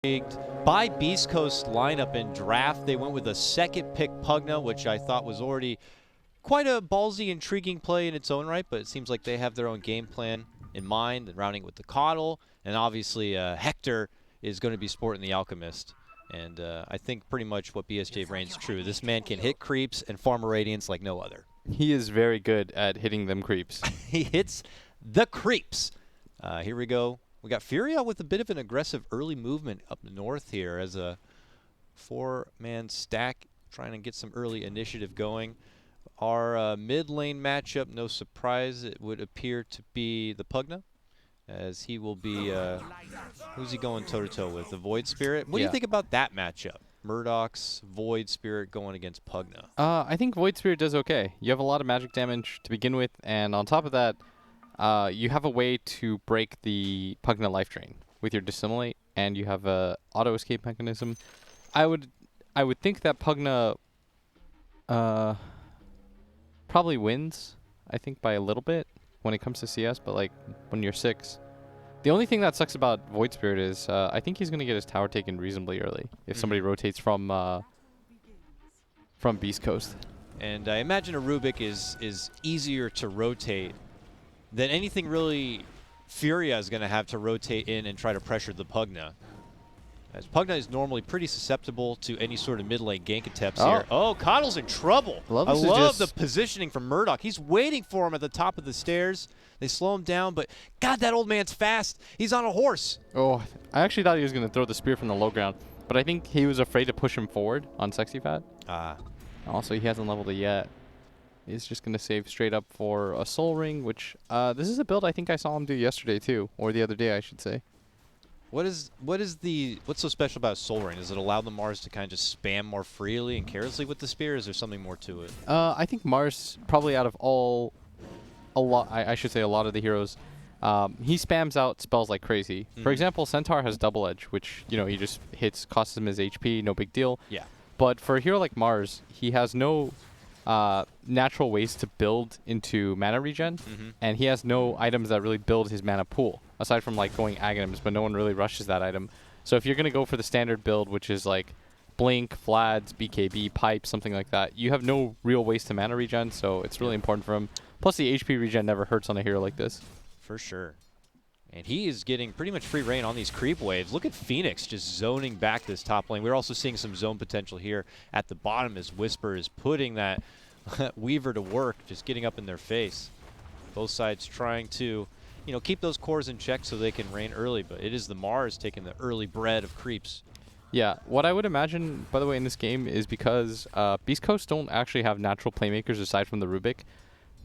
By Beastcoast lineup and draft, they went with a second pick Pugna, which I thought was already quite a ballsy, intriguing play in its own right, but it seems like they have their own game plan in mind, and rounding with the Coddle, and obviously Hector is going to be sporting the Alchemist. And I think pretty much what BSJ reigns true. This man can hit creeps and farm Radiance like no other. He is very good at hitting them creeps. He hits the creeps. Here we go. We got FURIA with a bit of an aggressive early movement up north here as a four-man stack trying to get some early initiative going. Our mid lane matchup, no surprise, it would appear to be the Pugna, as he will be, who's he going toe-to-toe with? The Void Spirit? What do you think about that matchup? Murdoch's Void Spirit going against Pugna. I think Void Spirit does okay. You have a lot of magic damage to begin with, and on top of that, you have a way to break the Pugna life drain with your Dissimilate, and you have a auto escape mechanism. I would think that Pugna probably wins, I think, by a little bit when it comes to CS, but like when you're 6. The only thing that sucks about Void Spirit is I think he's going to get his tower taken reasonably early if somebody rotates from Beast Coast. And I imagine a Rubik is easier to rotate than anything really FURIA is going to have to rotate in and try to pressure the Pugna. As Pugna is normally pretty susceptible to any sort of mid lane gank attempts here. Oh, Coddle's in trouble. I love the positioning from Murdoch. He's waiting for him at the top of the stairs. They slow him down, but God, that old man's fast. He's on a horse. Oh, I actually thought he was going to throw the spear from the low ground, but I think he was afraid to push him forward on Sexy Fat. Also, he hasn't leveled it yet. He's just going to save straight up for a Soul Ring, which this is a build I think I saw him do yesterday too, or the other day I should say. What's so special about Soul Ring? Does it allow the Mars to kind of just spam more freely and carelessly with the spear? Or is there something more to it? I think Mars, probably out of a lot of the heroes, he spams out spells like crazy. For example, Centaur has Double Edge, which he just hits, costs him his HP, no big deal. Yeah. But for a hero like Mars, he has no natural ways to build into mana regen, and he has no items that really build his mana pool, aside from like going Aghanims, but no one really rushes that item. So if you're going to go for the standard build, which is like Blink, Vlads, BKB, Pipe, something like that, you have no real ways to mana regen, so it's really important for him. Plus the HP regen never hurts on a hero like this. For sure. And he is getting pretty much free reign on these creep waves. Look at Phoenix just zoning back this top lane. We're also seeing some zone potential here at the bottom as Whisper is putting that Weaver to work, just getting up in their face. Both sides trying to, keep those cores in check so they can reign early, but it is the Mars taking the early bread of creeps. Yeah, what I would imagine, by the way, in this game is because Beast Coast don't actually have natural playmakers aside from the Rubik.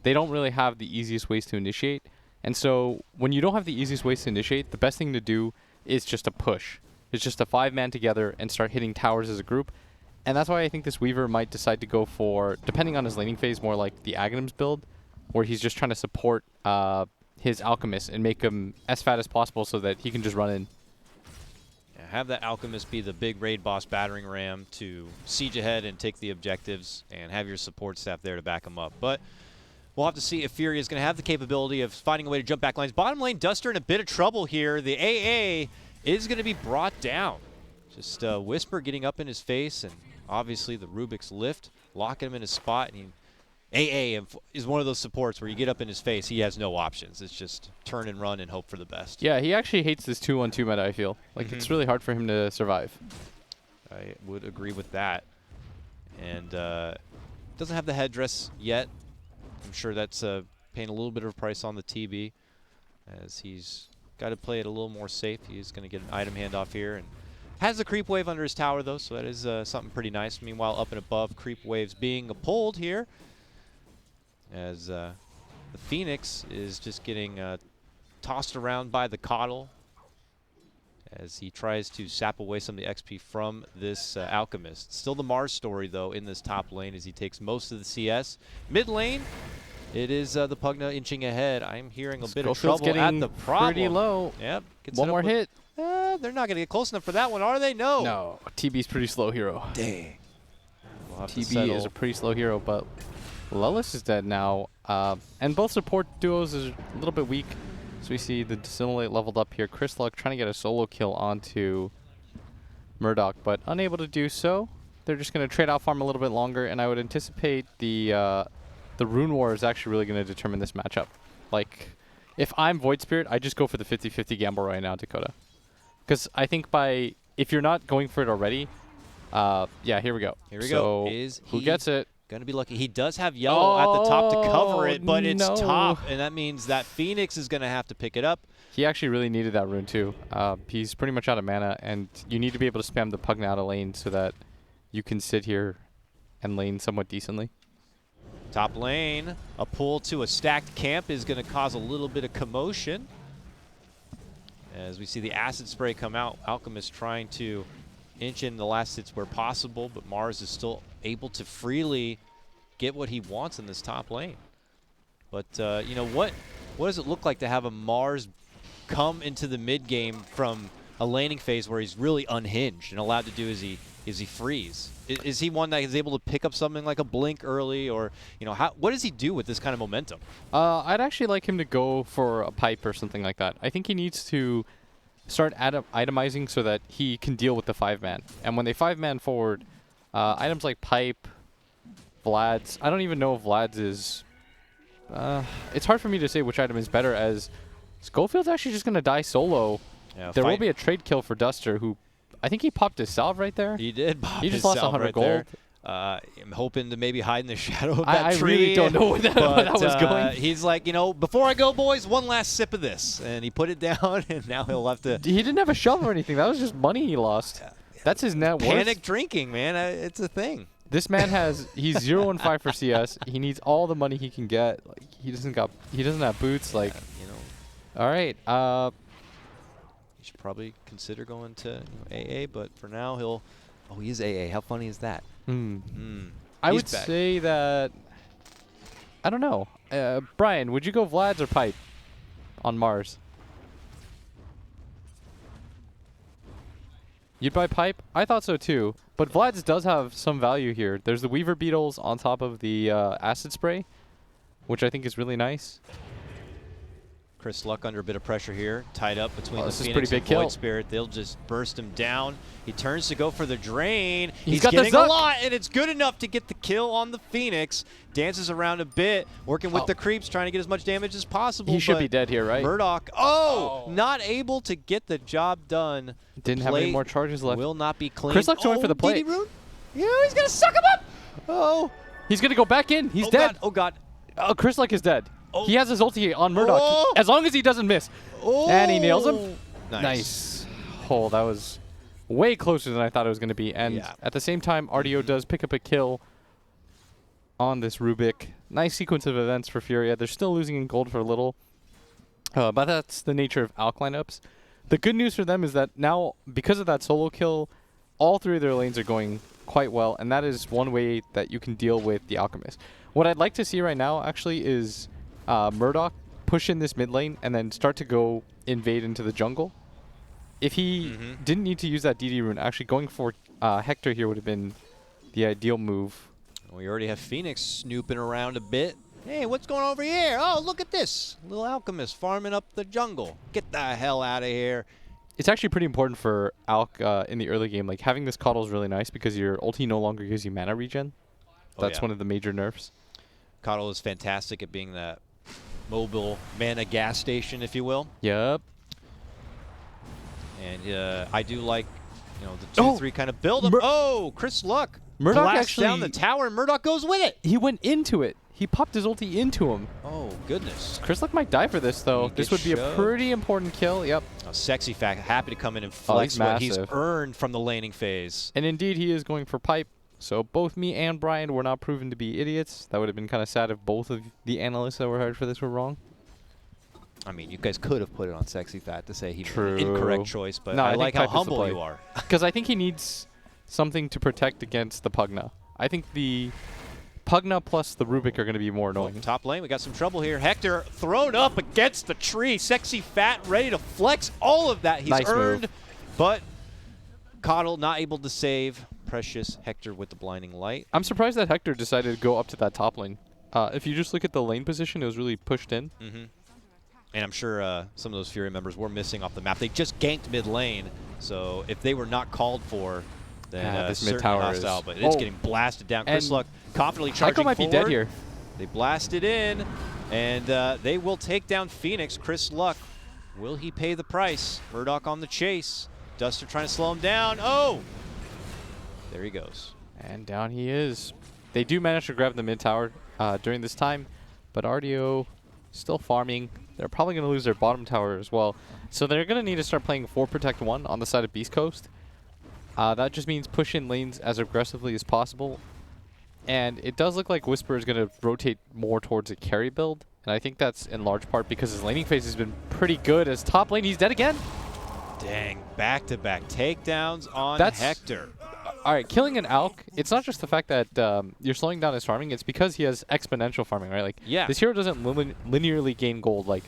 They don't really have the easiest ways to initiate. And so when you don't have the easiest ways to initiate, the best thing to do is just to push. It's just a 5-man together and start hitting towers as a group. And that's why I think this Weaver might decide to go for, depending on his laning phase, more like the Aghanims build, where he's just trying to support his Alchemist and make him as fat as possible so that he can just run in. Yeah, have that Alchemist be the big raid boss battering ram to siege ahead and take the objectives, and have your support staff there to back him up. But we'll have to see if FURIA is going to have the capability of finding a way to jump back lines. Bottom lane, Duster in a bit of trouble here. The AA is going to be brought down. Just Whisper getting up in his face, and obviously the Rubik's lift, locking him in his spot. And AA is one of those supports where you get up in his face, he has no options. It's just turn and run and hope for the best. Yeah, he actually hates this 2-1-2 meta, I feel. Like, it's really hard for him to survive. I would agree with that. And doesn't have the headdress yet. I'm sure that's paying a little bit of a price on the TB, as he's got to play it a little more safe. He's going to get an item handoff here, and has the creep wave under his tower, though, so that is something pretty nice. Meanwhile, up and above, creep waves being pulled here, as the Phoenix is just getting tossed around by the Coddle, as he tries to sap away some of the XP from this Alchemist. Still the Mars story, though, in this top lane, as he takes most of the CS. Mid lane, it is the Pugna inching ahead. I'm hearing a bit of trouble at the problem. Pretty low. Yep. One more hit. They're not going to get close enough for that one, are they? No. No. TB's pretty slow hero. Dang. We'll TB is a pretty slow hero, but Lelis is dead now. And both support duos is a little bit weak. So we see the Dissimilate leveled up here. Chris Luck trying to get a solo kill onto Murdoch, but unable to do so. They're just going to trade out farm a little bit longer, and I would anticipate the Rune War is actually really going to determine this matchup. Like, if I'm Void Spirit, I just go for the 50-50 gamble right now, Dakota. Because I think if you're not going for it already, yeah, here we go. Here we go. Who gets it? Gonna be lucky. He does have yellow at the top to cover it, but it's no. top, and that means that Phoenix is gonna have to pick it up. He actually really needed that rune too. He's pretty much out of mana, and you need to be able to spam the Pugna out of lane so that you can sit here and lane somewhat decently. Top lane, a pull to a stacked camp is gonna cause a little bit of commotion. As we see the acid spray come out, Alchemist trying to inch in the last hits where possible, but Mars is still able to freely get what he wants in this top lane. But you know what does it look like to have a Mars come into the mid game from a laning phase where he's really unhinged and allowed to do as he frees? Is he one that is able to pick up something like a blink early, or you know, what does he do with this kind of momentum? I'd actually like him to go for a pipe or something like that. I think he needs to start itemizing so that he can deal with the 5-man. And when they 5-man forward, items like pipe, Vlad's. I don't even know if Vlad's is. It's hard for me to say which item is better, as Schofield's actually just going to die solo. Yeah, there will be a trade kill for Duster, who I think he popped his salve right there. He did pop He his just lost salve 100 right gold. There. I'm hoping to maybe hide in the shadow of that I tree. really don't know where that was going. He's like, you know, before I go, boys, one last sip of this. And he put it down, and now he'll have to... He didn't have a shovel or anything. That was just money he lost. That's his net worth. Panic drinking, man. It's a thing. This man he's 0-5 for CS. He needs all the money he can get. Like, he doesn't have boots. Like, you know. All right. You should probably consider going to AA, but for now he'll... Oh, he is AA. How funny is that? I would say that... I don't know. Brian, would you go Vlad's or pipe on Mars? You'd buy pipe? I thought so too. But Vlad's does have some value here. There's the Weaver Beetles on top of the acid spray, which I think is really nice. Chris Luck under a bit of pressure here, tied up between the pretty Phoenix big and kill. Void Spirit. They'll just burst him down. He turns to go for the drain. He's got getting the a Zuck. lot, and it's good enough to get the kill on the Phoenix. Dances around a bit, working with the creeps, trying to get as much damage as possible. He should be dead here, right? Murdoch, not able to get the job done. Didn't have any more charges left. Will not be clean. Chris Luck's going for the play. DD Rune? Yeah, he's going to suck him up. Oh. He's going to go back in. He's dead. God. Oh, God. Chris Luck is dead. Oh. He has his ulti on Murdoch, as long as he doesn't miss. Oh. And he nails him. Nice. Oh, that was way closer than I thought it was going to be. And at the same time, RDO does pick up a kill on this Rubik. Nice sequence of events for FURIA. They're still losing in gold for a little, but that's the nature of Alk lineups. The good news for them is that now, because of that solo kill, all three of their lanes are going quite well, and that is one way that you can deal with the Alchemist. What I'd like to see right now, actually, is Murdoch push in this mid lane and then start to go invade into the jungle. If he didn't need to use that DD rune, actually going for Hector here would have been the ideal move. We already have Phoenix snooping around a bit. Hey, what's going on over here? Oh, look at this. Little Alchemist farming up the jungle. Get the hell out of here. It's actually pretty important for Alk in the early game. Like, having this Coddle is really nice because your ulti no longer gives you mana regen. That's one of the major nerfs. Coddle is fantastic at being that mobile mana gas station, if you will. Yep. And I do like, you know, the 2-3 kind of build up. Chris Luck. Murdoch blasts actually down the tower, and Murdoch goes with it. He went into it. He popped his ulti into him. Oh, goodness. Chris Luck might die for this, though. This would be a pretty important kill. Yep. Oh, Sexy Fact, happy to come in and flex what he's massive. earned from the laning phase. And indeed, he is going for pipe. So both me and Brian were not proven to be idiots. That would have been kind of sad if both of the analysts that were hired for this were wrong. I mean, you guys could have put it on Sexy Fat to say he made an incorrect choice, but no, I like how pipe is the humble play. you are. Because I think he needs something to protect against the Pugna. I think the Pugna plus the Rubik are going to be more annoying. Top lane, we got some trouble here. Hector thrown up against the tree. Sexy Fat ready to flex all of that he's Nice earned. move. But Coddle not able to save Precious Hector with the blinding light. I'm surprised that Hector decided to go up to that top lane. If you just look at the lane position, it was really pushed in. And I'm sure some of those FURIA members were missing off the map. They just ganked mid lane, so if they were not called for, then this certainly mid tower hostile. But it's getting blasted down. Chris Luck confidently charging might forward. be dead here. They blasted in, and they will take down Phoenix. Chris Luck, will he pay the price? Murdoch on the chase. Duster trying to slow him down. Oh! There he goes. And down he is. They do manage to grab the mid tower during this time, but RDO still farming. They're probably going to lose their bottom tower as well. So they're going to need to start playing 4 Protect 1 on the side of Beastcoast. That just means push in lanes as aggressively as possible. And it does look like Whisper is going to rotate more towards a carry build. And I think that's in large part because his laning phase has been pretty good. As top lane, he's dead again. Dang, back-to-back takedowns on Hector. All right, killing an Alk, it's not just the fact that you're slowing down his farming. It's because he has exponential farming, right? Like, yeah. This hero doesn't linearly gain gold. Like,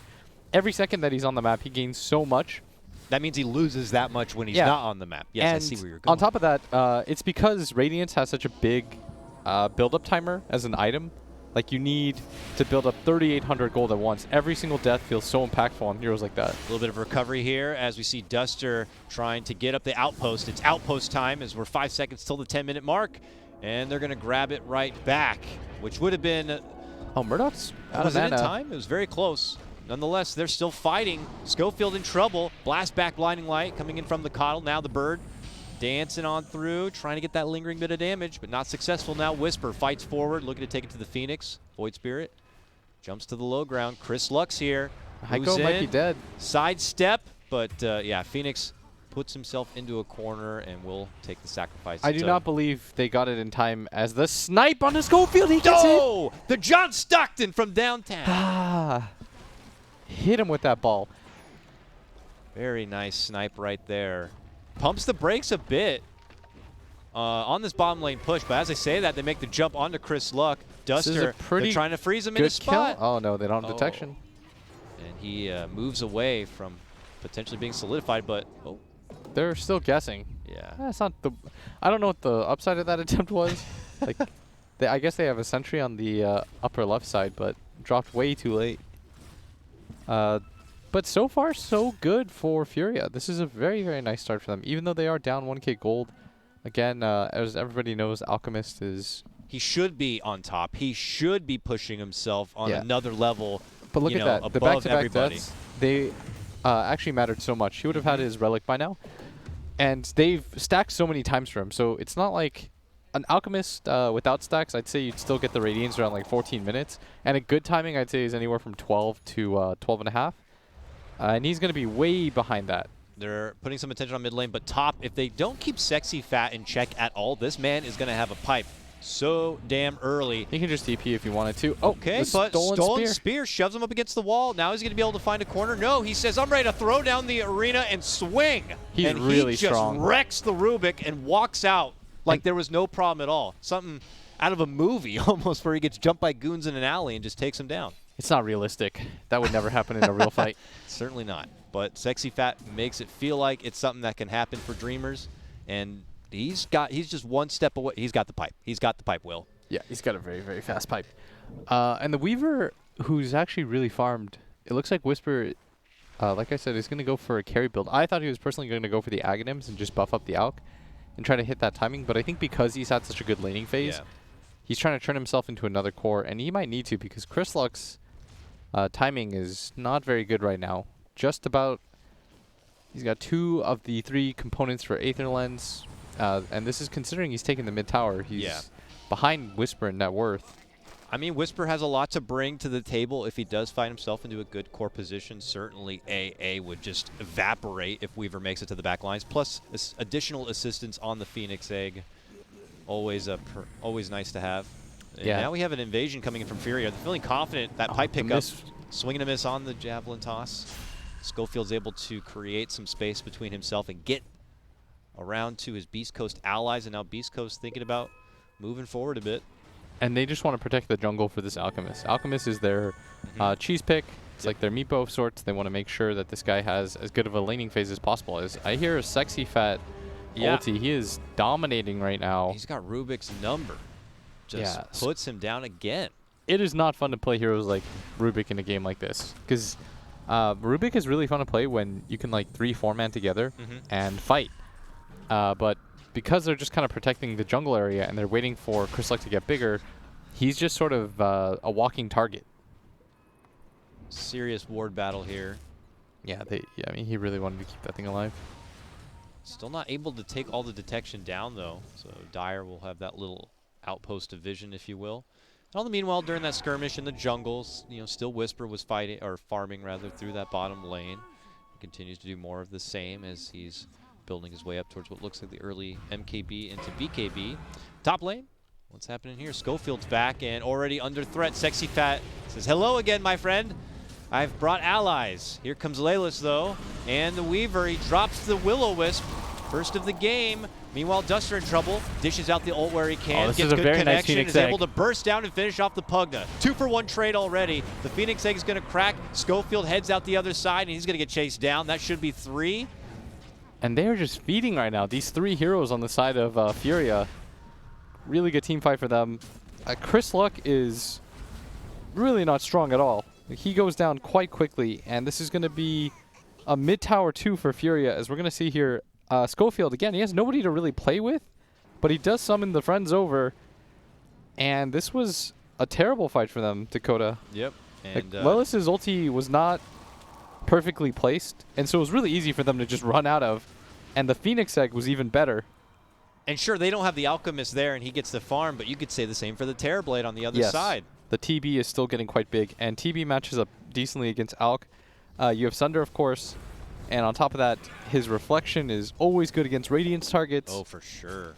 every second that he's on the map, he gains so much. That means he loses that much when he's not on the map. Yes, and I see where you're going. On top of that, it's because Radiance has such a big build-up timer as an item. Like, you need to build up 3,800 gold at once. Every single death feels so impactful on heroes like that. A little bit of recovery here as we see Duster trying to get up the outpost. It's outpost time as we're 5 seconds till the 10-minute mark. And they're going to grab it right back, which would have been... Oh, Murdoch's out was of it mana. in time? It was very close. Nonetheless, they're still fighting. Schofield in trouble. Blast back Blinding Light coming in from the Coddle. Now the Bird dancing on through, trying to get that lingering bit of damage, but not successful. Now Whisper fights forward, looking to take it to the Phoenix. Void Spirit jumps to the low ground. Chris Luck's here. Heiko might be dead. Sidestep, but yeah, Phoenix puts himself into a corner and will take the sacrifice. I do not believe they got it in time as the snipe on the Schofield. He gets it. The John Stockton from downtown. Ah, hit him with that ball. Very nice snipe right there. Pumps the brakes a bit on this bottom lane push, but as I say that, they make the jump onto Chris Luck. Duster, they're trying to freeze him in his spot. Oh, no, they don't have detection. And he moves away from potentially being solidified, but... Oh. They're still guessing. Yeah. That's not the... I don't know what the upside of that attempt was. Like, I guess they have a sentry on the upper left side, but dropped way too late. But so far, so good for FURIA. This is a very, very nice start for them. Even though they are down 1k gold, again, as everybody knows, Alchemist is... He should be on top. He should be pushing himself on another level. But look at that. The back-to-back deaths, they actually mattered so much. He would have had his Relic by now. And they've stacked so many times for him. So it's not like an Alchemist without stacks. I'd say you'd still get the Radiance around like 14 minutes. And a good timing, I'd say, is anywhere from 12 to 12 and a half. And he's going to be way behind that. They're putting some attention on mid lane, but top, if they don't keep Sexy Fat in check at all, this man is going to have a pipe so damn early. He can just TP if he wanted to. Oh, okay, but stolen spear shoves him up against the wall. Now he's going to be able to find a corner. No, he says, I'm ready to throw down the arena and swing. He's really strong. He just wrecks the Rubik and walks out like there was no problem at all. Something out of a movie almost, where he gets jumped by goons in an alley and just takes him down. It's not realistic. That would never happen in a real fight. Certainly not. But Sexy Fat makes it feel like it's something that can happen for Dreamers. And he's just one step away. He's got the pipe. He's got the pipe, Will. Yeah, he's got a very, very fast pipe. And the Weaver, who's actually really farmed, it looks like Whisper, like I said, is going to go for a carry build. I thought he was personally going to go for the Aghanims and just buff up the Alk and try to hit that timing. But I think because he's had such a good laning phase, he's trying to turn himself into another core. And he might need to, because Chris Luck's timing is not very good right now. Just about, he's got 2 of the 3 components for Aether Lens. And this is considering he's taking the mid tower. He's behind Whisper in net worth. I mean, Whisper has a lot to bring to the table if he does find himself into a good core position. Certainly AA would just evaporate if Weaver makes it to the back lines. Plus additional assistance on the Phoenix Egg. Always always nice to have. And now we have an invasion coming in from FURIA. They're feeling confident. That pipe pickup, swinging a miss on the javelin toss. Schofield's able to create some space between himself and get around to his Beast Coast allies, and now Beast Coast thinking about moving forward a bit. And they just want to protect the jungle for this Alchemist. Alchemist is their cheese pick. It's like their meatball of sorts. They want to make sure that this guy has as good of a laning phase as possible. As I hear a Sexy Fat ulti, he is dominating right now. He's got Rubik's number. Just puts him down again. It is not fun to play heroes like Rubik in a game like this, because Rubik is really fun to play when you can like 3-4-man together and fight. But because they're just kind of protecting the jungle area and they're waiting for Chris to get bigger, he's just sort of a walking target. Serious ward battle here. Yeah, I mean, he really wanted to keep that thing alive. Still not able to take all the detection down, though. So Dire will have that little outpost of vision, if you will. And all the meanwhile, during that skirmish in the jungles, you know, still Whisper was fighting, or farming rather, through that bottom lane. He continues to do more of the same as he's building his way up towards what looks like the early MKB into BKB. Top lane, what's happening here? Schofield's back and already under threat. Sexy Fat says, hello again, my friend. I've brought allies. Here comes Laylis, though, and the Weaver. He drops the Will-O-Wisp. First of the game. Meanwhile, Duster in trouble. Dishes out the ult where he can. Gets good connection. Is able to burst down and finish off the Pugna. 2-for-1 trade already. The Phoenix Egg is going to crack. Schofield heads out the other side, and he's going to get chased down. That should be 3. And they're just feeding right now. These 3 heroes on the side of FURIA. Really good team fight for them. Chris Luck is really not strong at all. He goes down quite quickly, and this is going to be a mid-tower 2 for FURIA, as we're going to see here. Schofield, again, he has nobody to really play with, but he does summon the friends over, and this was a terrible fight for them, Dakota. Yep. And Lelis's ulti was not perfectly placed, and so it was really easy for them to just run out of, and the Phoenix Egg was even better. And sure, they don't have the Alchemist there, and he gets the farm, but you could say the same for the Terrorblade on the other side. The TB is still getting quite big, and TB matches up decently against Alk. You have Sunder, of course, and on top of that, his Reflection is always good against Radiance targets. Oh, for sure.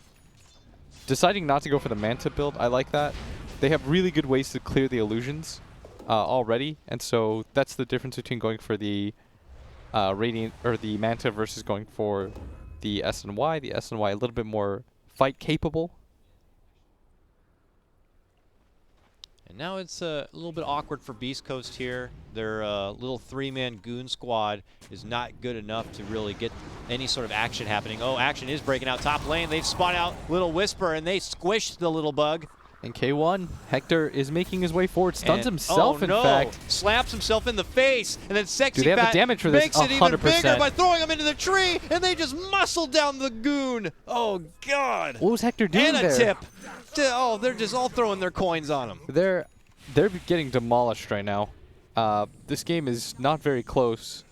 Deciding not to go for the Manta build, I like that. They have really good ways to clear the illusions already, and so that's the difference between going for the Radiant or the Manta versus going for the SNY. The SNY a little bit more fight capable. And now it's a little bit awkward for Beastcoast here. Their little 3-man goon squad is not good enough to really get any sort of action happening. Oh, action is breaking out top lane. They've spun out Little Whisper, and they squished the little bug. And K1, Hector is making his way forward, stuns himself, in fact. Slaps himself in the face, and then Sexy they have Fat the damage for this, makes it even bigger by throwing him into the tree, and they just muscle down the goon. Oh, God. What was Hector doing there? And a tip. Oh, they're just all throwing their coins on him. They're getting demolished right now. This game is not very close.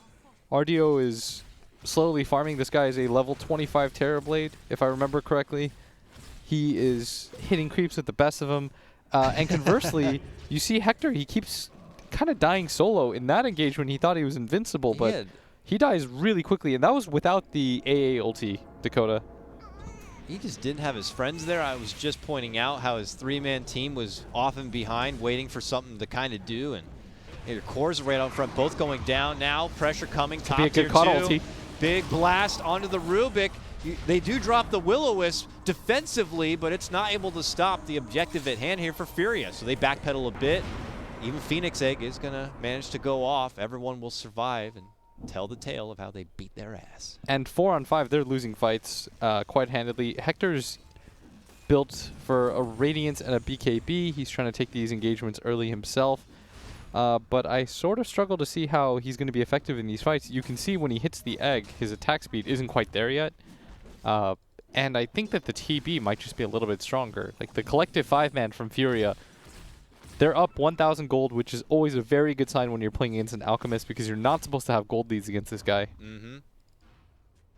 RDO is slowly farming. This guy is a level 25 Terrorblade, if I remember correctly. He is hitting creeps with the best of them. And conversely, you see Hector, he keeps kind of dying solo. In that engagement, he thought he was invincible, but he dies really quickly. And that was without the AA ulti, Dakota. He just didn't have his friends there. I was just pointing out how his 3-man team was often behind, waiting for something to kind of do. And their cores right out front, both going down now. Pressure coming, top tier 2. Big blast onto the Rubik. They do drop the Will-O-Wisp defensively, but it's not able to stop the objective at hand here for FURIA. So they backpedal a bit. Even Phoenix Egg is going to manage to go off. Everyone will survive and tell the tale of how they beat their ass. And 4-on-5, they're losing fights quite handedly. Hector's built for a Radiance and a BKB. He's trying to take these engagements early himself. But I sort of struggle to see how he's going to be effective in these fights. You can see when he hits the egg, his attack speed isn't quite there yet. And I think that the TB might just be a little bit stronger. Like the collective 5-man from FURIA, they're up 1,000 gold, which is always a very good sign when you're playing against an Alchemist because you're not supposed to have gold leads against this guy.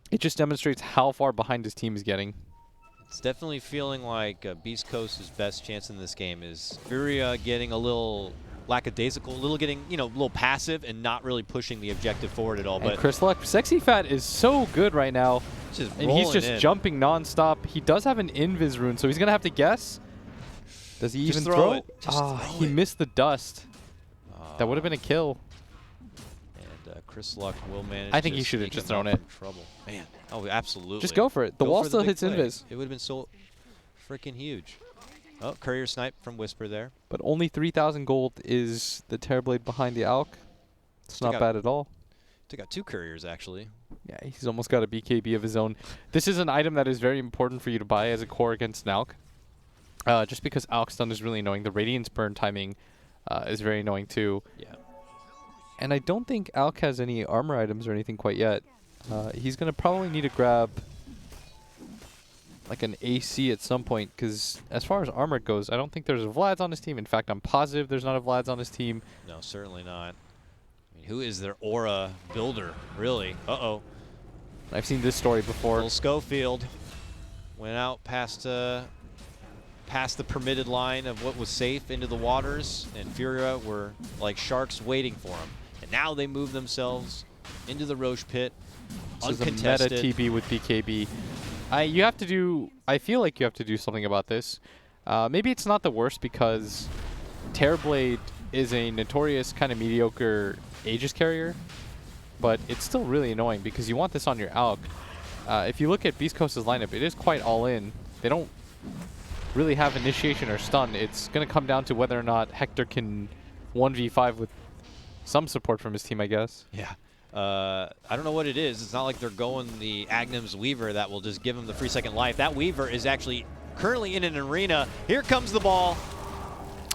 It just demonstrates how far behind his team is getting. It's definitely feeling like Beast Coast's best chance in this game is FURIA getting a little lackadaisical, a little passive and not really pushing the objective forward at all. But Chris Luck, Sexy Fat is so good right now. And he's just jumping nonstop. He does have an Invis rune, so he's going to have to guess. Does he even throw it? He missed the dust. That would have been a kill. And Chris Luck will manage. I think he should have just thrown it. Trouble. Man. Oh, absolutely. Just go for it. The wall still hits Invis. It would have been so freaking huge. Oh, courier snipe from Whisper there. But only 3,000 gold is the Terrorblade behind the Alk. It's not bad at all. Took out 2 couriers, actually. Yeah, he's almost got a BKB of his own. This is an item that is very important for you to buy as a core against an Alk. Just because Alk stun is really annoying. The Radiance burn timing is very annoying too. Yeah. And I don't think Alk has any armor items or anything quite yet. He's going to probably need to grab like an AC at some point, because as far as armor goes, I don't think there's a Vlad's on his team. In fact, I'm positive there's not a Vlad's on his team. No, certainly not. I mean, who is their aura builder, really? Uh-oh. I've seen this story before. Little Schofield went out past the permitted line of what was safe into the waters, and FURIA were like sharks waiting for him. And now they move themselves into the Roche pit, uncontested. This is a meta TB with BKB. You have to do. I feel like you have to do something about this. Maybe it's not the worst because Terrorblade is a notorious kind of mediocre Aegis carrier, but it's still really annoying because you want this on your Alk. If you look at Beastcoast's lineup, it is quite all in. They don't really have initiation or stun. It's going to come down to whether or not Hector can 1v5 with some support from his team, I guess. Yeah. I don't know what it is. It's not like they're going the Agnum's Weaver that will just give him the free second life. That Weaver is actually currently in an arena. Here comes the ball.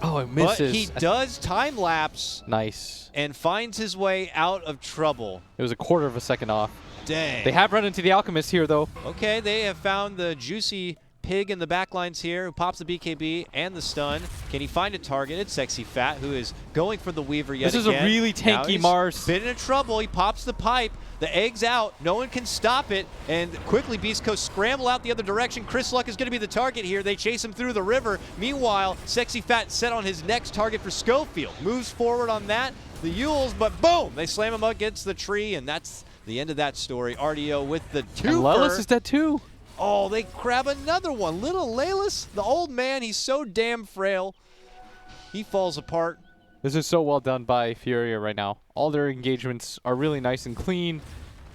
Oh, it misses. But he does time lapse. Nice. And finds his way out of trouble. It was a quarter of a second off. Dang. They have run into the Alchemist here, though. Okay, they have found the juicy pig in the backlines here who pops the BKB and the stun. Can he find a target? It's Sexy Fat, who is going for the Weaver yet again. This is a really tanky Mars. Been in trouble. He pops the pipe. The egg's out. No one can stop it. And quickly, Beastcoast scramble out the other direction. Chris Luck is going to be the target here. They chase him through the river. Meanwhile, Sexy Fat set on his next target for Schofield. Moves forward on that. The Yules, but boom! They slam him against the tree, and that's the end of that story. RDO with the two. And Lelis is dead too. Oh, they grab another one. Little Lelis, the old man, he's so damn frail. He falls apart. This is so well done by FURIA right now. All their engagements are really nice and clean.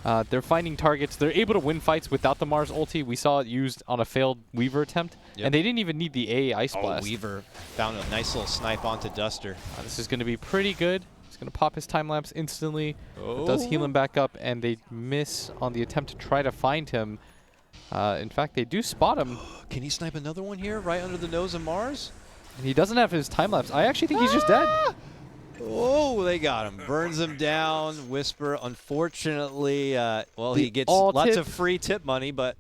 They're finding targets. They're able to win fights without the Mars ulti. We saw it used on a failed Weaver attempt. Yep. And they didn't even need the A Ice Blast. Weaver found a nice little snipe onto Duster. This is going to be pretty good. He's going to pop his time lapse instantly. It does heal him back up, and they miss on the attempt to try to find him. In fact, they do spot him. Can he snipe another one here right under the nose of Mars? And he doesn't have his time lapse. I actually think he's just dead. Oh, they got him. Burns him down. Whisper, unfortunately, well, he gets lots of free tip money, but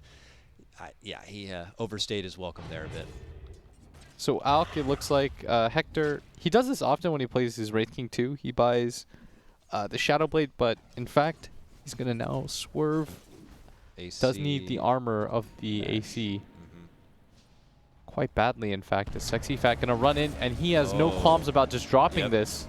yeah, he overstayed his welcome there a bit. So Alk, it looks like Hector, he does this often when he plays his Wraith King 2. He buys the Shadow Blade, but in fact, he's going to now swerve. AC. Does need the armor of the AC. Quite badly, in fact. The Sexy Fat going to run in, and he has no qualms about just dropping this.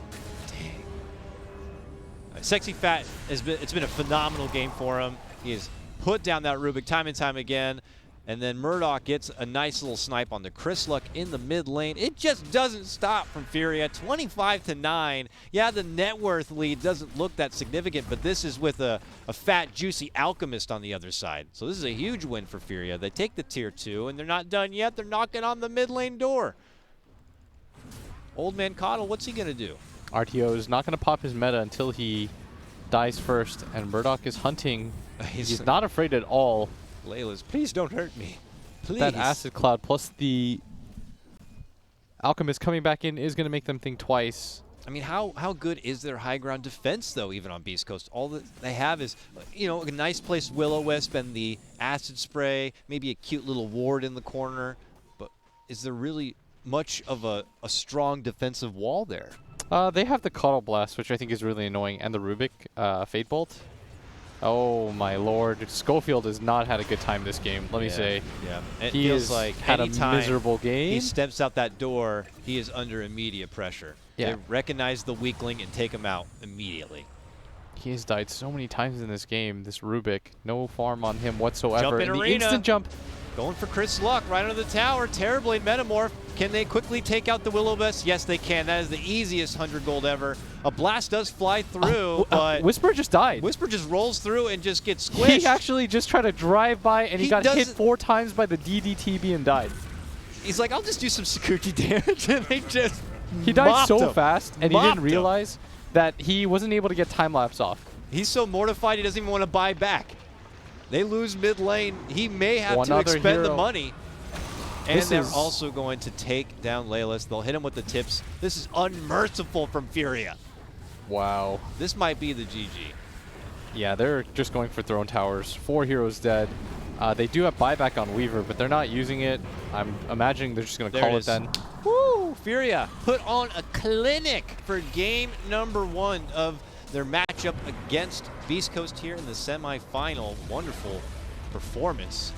Dang. Sexy Fat, it's been a phenomenal game for him. He has put down that Rubik time and time again. And then Murdoch gets a nice little snipe on the Chris Luck in the mid lane. It just doesn't stop from FURIA. 25-9. Yeah, the net worth lead doesn't look that significant, but this is with a fat, juicy Alchemist on the other side. So this is a huge win for FURIA. They take the tier 2, and they're not done yet. They're knocking on the mid lane door. Old man Coddle, what's he going to do? RTO is not going to pop his meta until he dies first, and Murdoch is hunting. He's not afraid at all. Layla's, please don't hurt me. Please. That Acid Cloud plus the Alchemist coming back in is going to make them think twice. I mean, how good is their high ground defense, though, even on Beast Coast? All that they have is, you know, a nice placed Will-O-Wisp and the Acid Spray, maybe a cute little ward in the corner. But is there really much of a strong defensive wall there? They have the Coddle Blast, which I think is really annoying, and the Rubik Fate Bolt. Oh my lord, Schofield has not had a good time this game, let me say. Yeah, it he feels has like had a miserable game. He steps out that door, he is under immediate pressure. Yeah. They recognize the weakling and take him out immediately. He has died so many times in this game, this Rubik. No farm on him whatsoever. Jump in and the arena. instant jump. Going for Chris Luck right under the tower. Terrorblade Metamorph. Can they quickly take out the Will-O-Wisp? Yes, they can. That is the easiest 100 gold ever. A blast does fly through, but Whisper just died. Whisper just rolls through and just gets squished. He actually just tried to drive by, and he got hit 4 times by the DDTB and died. He's like, I'll just do some Sakuchi damage, and they just He died so him. fast, and he didn't realize that he wasn't able to get time lapse off. He's so mortified he doesn't even want to buy back. They lose mid lane. He may have to expend the money. And they're also going to take down Laylas. They'll hit him with the tips. This is unmerciful from FURIA. Wow. This might be the GG. Yeah, they're just going for throne towers. 4 heroes dead. They do have buyback on Weaver, but they're not using it. I'm imagining they're just going to call it then. Woo! FURIA put on a clinic for game number 1 of their matchup against Beastcoast here in the semifinal. Wonderful performance